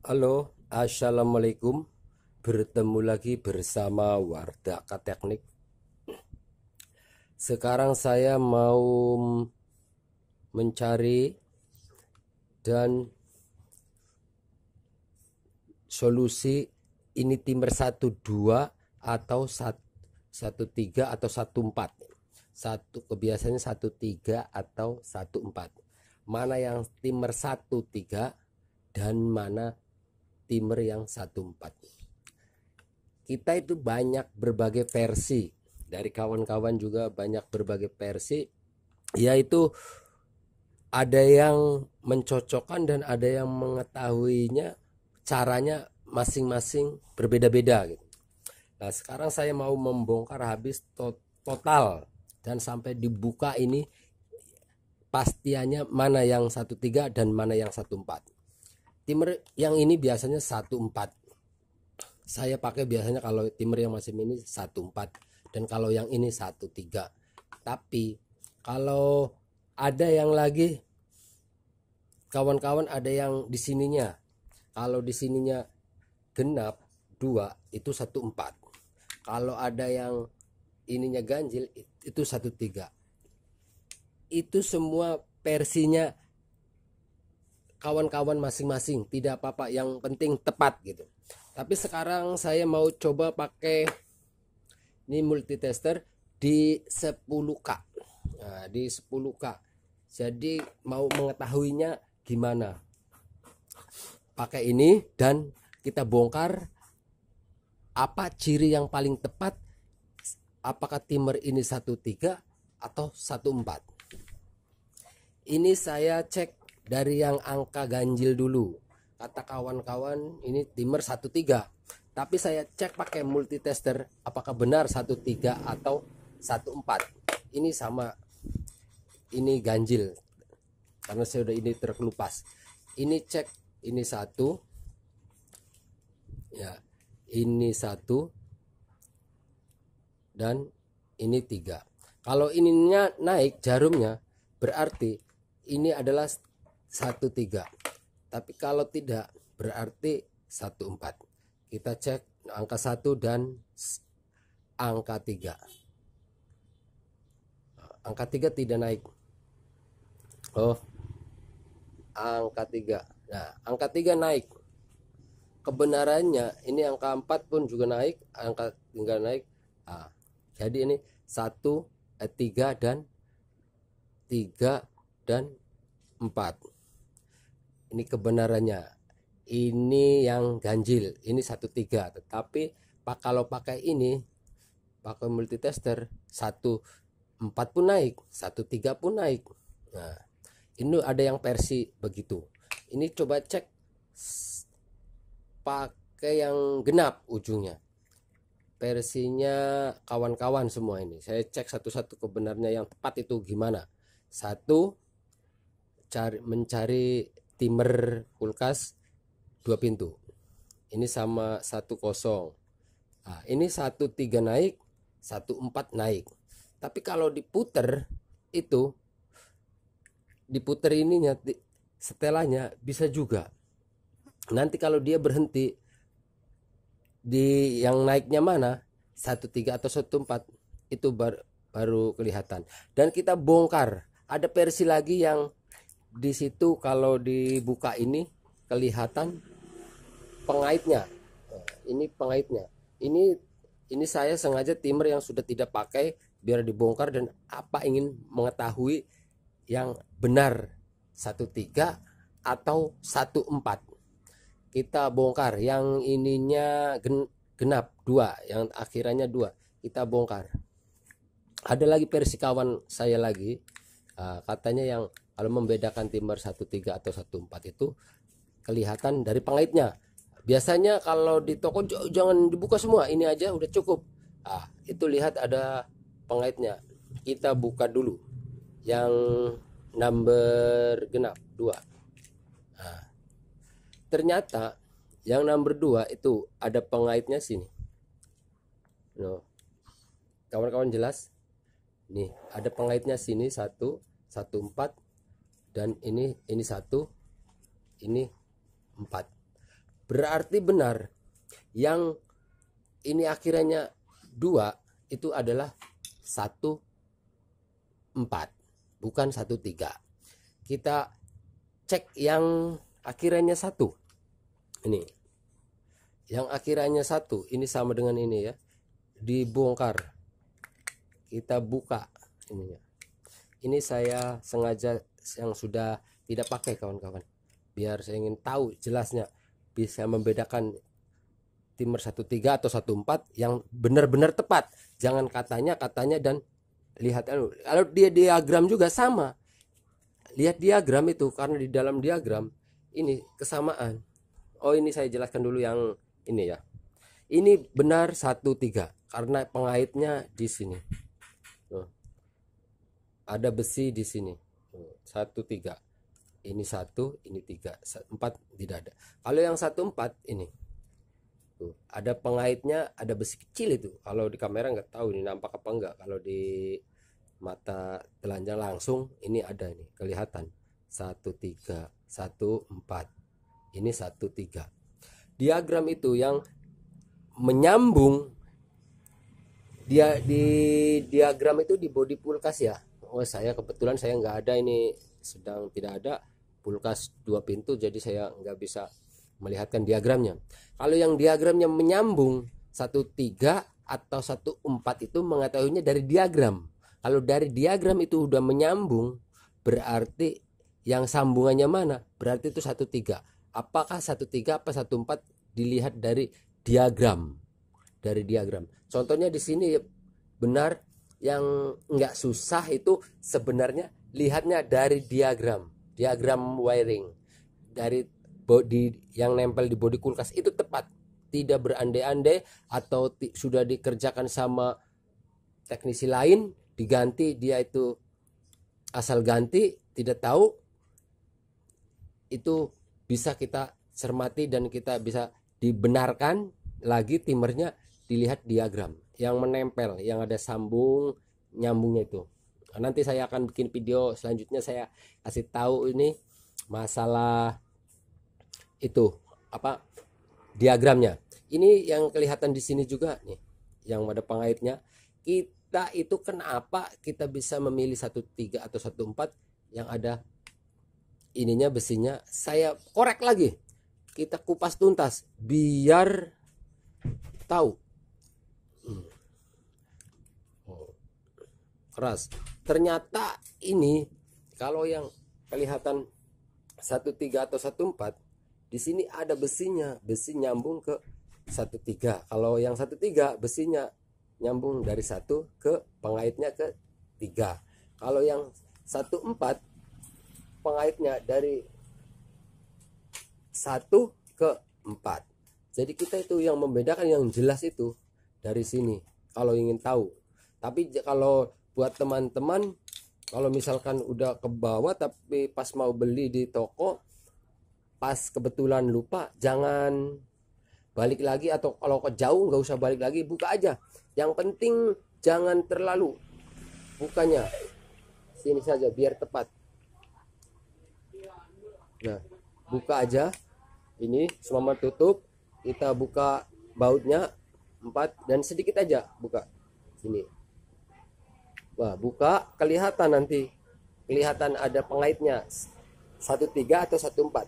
Halo, assalamualaikum. Bertemu lagi bersama Wardah Teknik. Sekarang saya mau mencari dan solusi ini timer 12 atau 13 atau 14. Kebiasaannya 13 atau 14. Mana yang timer 13 dan mana timer yang 14. Kita itu banyak berbagai versi, dari kawan-kawan juga banyak berbagai versi, yaitu ada yang mencocokkan dan ada yang mengetahuinya caranya masing-masing berbeda-beda gitu. Nah, sekarang saya mau membongkar habis total dan sampai dibuka ini pastiannya mana yang 13 dan mana yang 14. Timer yang ini biasanya 14. Saya pakai biasanya kalau timer yang masih ini 14 dan kalau yang ini 13. Tapi kalau ada yang lagi kawan-kawan ada yang di sininya. Kalau di sininya genap 2 itu 14. Kalau ada yang ininya ganjil itu 13. Itu semua versinya kawan-kawan masing-masing, tidak apa-apa, yang penting tepat gitu. Tapi sekarang saya mau coba pakai ini multitester di 10K. Nah, di 10K. Jadi mau mengetahuinya gimana. Pakai ini dan kita bongkar apa ciri yang paling tepat, apakah timer ini 13 atau 14. Ini saya cek dari yang angka ganjil dulu. Kata kawan-kawan ini timer 13. Tapi saya cek pakai multitester apakah benar 13 atau 14. Ini sama, ini ganjil karena saya udah ini terkelupas. Ini cek ini 1. Ya, ini 1 dan ini 3. Kalau ininya naik jarumnya berarti ini adalah 13. Tapi kalau tidak berarti 14. Kita cek angka 1 dan angka 3. Angka 3 tidak naik. Oh, angka 3. Nah, angka 3 naik. Kebenarannya ini angka 4 pun juga naik, angka 3 naik. Nah, jadi ini 1, 3 dan 4. Ini kebenarannya. Ini yang ganjil, ini 13. Tetapi kalau pakai ini, pakai multitester 14 pun naik, 13 pun naik. Nah, ini ada yang versi begitu. Ini coba cek pakai yang genap ujungnya. Versinya kawan-kawan semua ini. Saya cek satu-satu kebenarnya yang tepat itu gimana. Satu, mencari timer kulkas 2 pintu. Ini sama 10. Nah, ini 13 naik, 14 naik. Tapi kalau diputer itu diputer ininya setelahnya bisa juga. Nanti kalau dia berhenti di yang naiknya mana 13 atau 14 itu baru kelihatan. Dan kita bongkar. Ada versi lagi yang di situ kalau dibuka ini kelihatan pengaitnya. Ini pengaitnya. Ini saya sengaja timer yang sudah tidak pakai biar dibongkar dan apa ingin mengetahui yang benar 13 atau 14. Kita bongkar yang ininya genap 2, yang akhirannya 2. Kita bongkar. Ada lagi versi kawan saya lagi, katanya yang kalau membedakan timer 13 atau 14 itu kelihatan dari pengaitnya. Biasanya kalau di toko jangan dibuka semua, ini aja udah cukup. Itu lihat ada pengaitnya. Kita buka dulu yang number genap 2. Ternyata yang number 2 itu ada pengaitnya sini. No. Kawan-kawan jelas? Nih, ada pengaitnya sini 1, 14 dan ini 1, ini 4. berarti benar. Yang ini akhirannya 2 itu adalah 14, bukan 13. Kita cek yang akhirannya 1. Ini. Yang akhirannya 1 ini sama dengan ini ya. Dibongkar. Kita buka ininya. Ini saya sengaja yang sudah tidak pakai kawan-kawan. Biar saya ingin tahu jelasnya, bisa membedakan timer 13 atau 14 yang benar-benar tepat. Jangan katanya dan lihat kalau dia diagram juga sama. Lihat diagram itu, karena di dalam diagram ini kesamaan. Oh, ini saya jelaskan dulu yang ini ya. Ini benar 13 karena pengaitnya di sini. Ada besi di sini. 13. Ini 1, ini 3, 4 tidak ada. Kalau yang 14 ini. Tuh, ada pengaitnya, ada besi kecil itu. Kalau di kamera nggak tahu ini nampak apa enggak. Kalau di mata telanjang langsung ini ada ini kelihatan 13, 14. Ini 13. Diagram itu yang menyambung dia di diagram itu di bodi kulkas ya. Oh, saya kebetulan saya nggak ada ini, sedang tidak ada kulkas 2 pintu, jadi saya nggak bisa melihatkan diagramnya. Kalau yang diagramnya menyambung 13 atau 14 itu mengetahuinya dari diagram. Kalau dari diagram itu udah menyambung, berarti yang sambungannya mana? Berarti itu 13. Apakah 13 apa 14 dilihat dari diagram. Dari diagram. Contohnya di sini benar, yang nggak susah itu sebenarnya lihatnya dari diagram wiring, dari body yang nempel di bodi kulkas itu tepat, tidak berandai-andai atau sudah dikerjakan sama teknisi lain diganti, dia itu asal ganti tidak tahu. Itu bisa kita cermati dan kita bisa dibenarkan lagi timernya dilihat diagram yang menempel, yang ada sambung nyambungnya itu. Nanti saya akan bikin video selanjutnya, saya kasih tahu ini masalah itu apa diagramnya. Ini yang kelihatan di sini juga nih, yang ada pengaitnya. Kita itu kenapa kita bisa memilih 13 atau 14 yang ada ininya besinya, saya korek lagi, kita kupas tuntas biar tahu. Keras. Ternyata ini kalau yang kelihatan 13 atau 14 di sini ada besinya, besi nyambung ke 13. Kalau yang 13 besinya nyambung dari 1 ke pengaitnya ke 3. Kalau yang 14 pengaitnya dari 1 ke 4. Jadi kita itu yang membedakan yang jelas itu dari sini kalau ingin tahu. Tapi kalau buat teman-teman, kalau misalkan udah ke bawah tapi pas mau beli di toko pas kebetulan lupa, jangan balik lagi, atau kalau ke jauh nggak usah balik lagi, buka aja. Yang penting jangan terlalu bukanya sini saja biar tepat. Nah, buka aja ini semua tutup, kita buka bautnya 4 dan sedikit aja buka sini. Wah, buka kelihatan, nanti kelihatan ada pengaitnya 13 atau 14.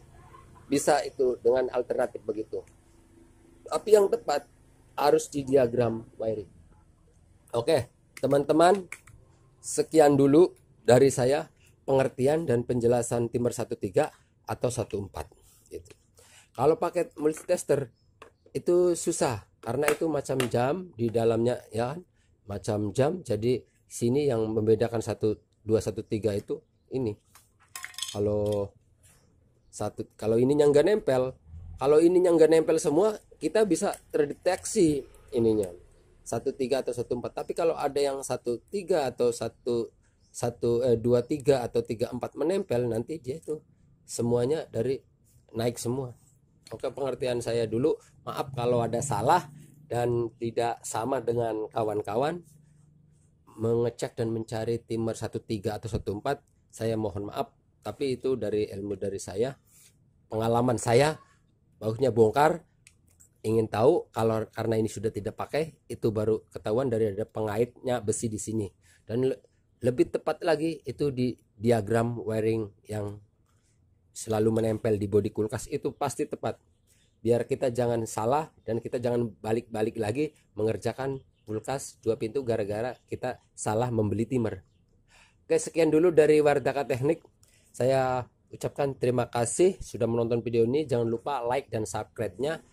Bisa itu dengan alternatif begitu. Tapi yang tepat harus di diagram wiring. Oke, teman-teman, sekian dulu dari saya pengertian dan penjelasan timer 13 atau 14 gitu. Kalau pakai multitester itu susah karena itu macam jam di dalamnya ya kan, macam jam. Jadi sini yang membedakan 1213 itu ini. Kalau ininya nggak nempel, kalau ininya nggak nempel semua, kita bisa terdeteksi ininya 13 atau 14. Tapi kalau ada yang 13 atau 23 atau 34 menempel, nanti dia itu semuanya dari naik semua. Oke, pengertian saya dulu. Maaf kalau ada salah dan tidak sama dengan kawan-kawan mengecek dan mencari timer 13 atau 14, saya mohon maaf, tapi itu dari ilmu dari saya, pengalaman saya bautnya bongkar, ingin tahu kalau karena ini sudah tidak pakai, itu baru ketahuan dari ada pengaitnya besi di sini. Dan lebih tepat lagi itu di diagram wiring yang selalu menempel di bodi kulkas itu pasti tepat. Biar kita jangan salah dan kita jangan balik-balik lagi mengerjakan kulkas 2 pintu gara-gara kita salah membeli timer. Oke, sekian dulu dari Wardaka Teknik. Saya ucapkan terima kasih sudah menonton video ini. Jangan lupa like dan subscribe-nya.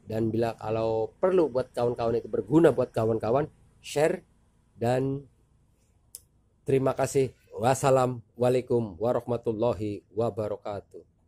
Dan bila kalau perlu buat kawan-kawan itu berguna buat kawan-kawan, share. Dan terima kasih. Wassalamualaikum warahmatullahi wabarakatuh.